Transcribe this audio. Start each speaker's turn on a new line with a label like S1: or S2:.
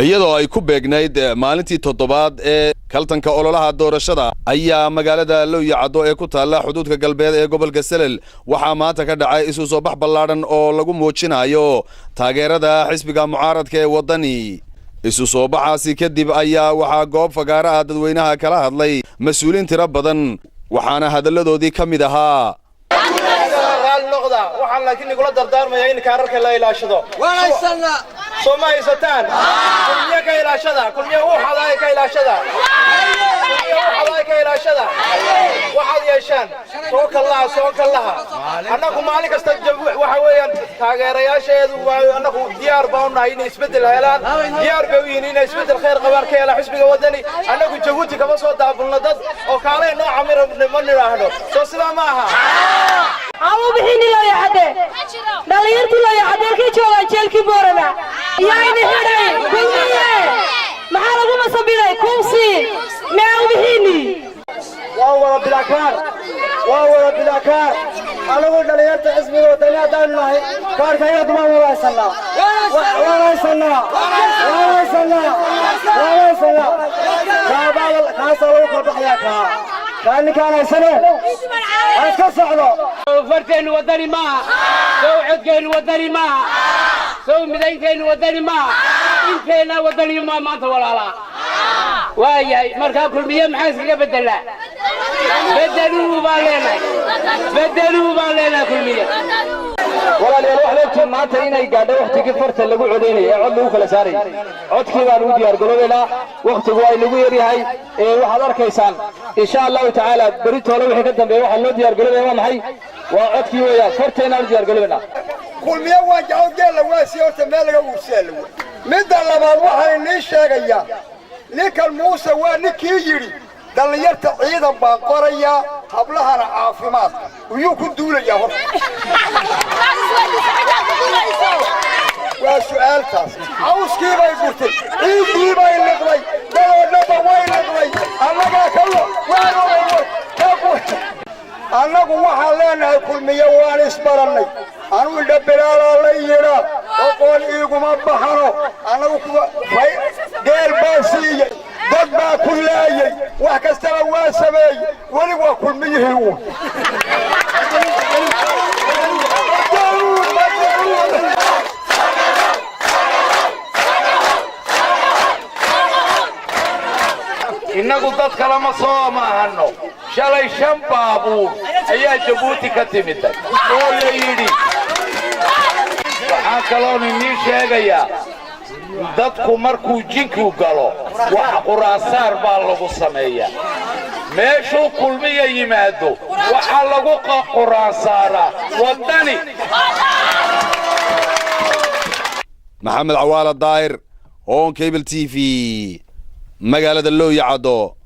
S1: iyadoo ay ku beegnayd maalintii toddobaad ee kaltanka ololaha doorashada ayaa magaalada Looyacado ee ku taala xuduudka galbeed ee gobolka Salel waxaa maanta ka dhacay isu soo bax ballaaran oo lagu muujinayo taageerada xisbiga mucaaradka ee wadani. isu soo baxaasi kadib ayaa waxaa goob fagaara ah dadweynaha kala hadlay mas'uuliin tiro badan waxaana hadalladoodii ka mid ahaa
S2: waxaan laakiin nigula dardaarmaya in kaararka la ilaashado Soomaaliya sataan kulmiye ka ilaashada kulmiye waxaad ka ilaashada waxaad yeeshaan soo kalaha annagu maalin kasta waxa weeyaan taageerayaasheedu annagu diyaar baan nahay in isbedel helaan diyaar baan yihiin in isbedel khayr qabaan ka hela xisbiga wadani annagu Jabuuti kama soo daabulna dad oo kaalay nooca ma niraahdo soo sidaa ma aha
S3: أو بحين لا يحدى دليرتي لا يحدى كي جوا جيلكي بورنا يعني هذا كلية ما حلقوا مسبيله كوسي ما أو بحيني
S2: وهو بلاكار أنا أقول دليرت اسمي ودنيا دارنا كار كيا دماغ ما يسنا كابال كاسلو كبحياك كان سنة أسكسعنا
S4: فرتين ودني ما سو عدكين ودني ما سو مدينتين ودني ما إنتين ودني ما أنت ولا لا واي مركب كل مية محاسك بدلا بدلوا بالنا كل مية
S2: ولا يروح لكم ما ترينا يقعدوا وقت كفرت اللي قو عديني يعود له كل ساري عد كذا نودي أرجلوا لا وقت قوي اللي قوي هاي وحضر كيسان إن شاء الله تعالى بريت ولا وحي قدام بيروح نودي أرجلوا ما محي وعد كذا فرتين نودي أرجلوا لا
S5: كل مية واجع وجل واسي وتملك وسلو من ده لما روح ليش شاقيا ليك الموسى ونك يجري دليرت عيدا باقريا قبلها عافمات ويكون دولة يا هو وسؤال تاس عاوز كيف يقولتي إيه كيف يلقي ده نبى وين يلقي أنا كله وين أنا قوة حالنا كل مية وانس برني أنا ولد بلال الله يرى وقول إيكم ما بحرو أنا قوة قال باسية ضد كل أي وحكستنا واسبي ولو كل مية هو
S6: إنكم تتكلم صوما عنه شلي شمبابو أيها جبوتي كتمتك قول يدي وحاكلون النيل شاقيا dadku markuu jinku galo waxa quraasar baa lagu sameeyaa meeshuu kulmiye yimaado waxa lagu quraasara wadani
S1: Maxamed Awaala Daahir on Cable TV magaalada Looyacado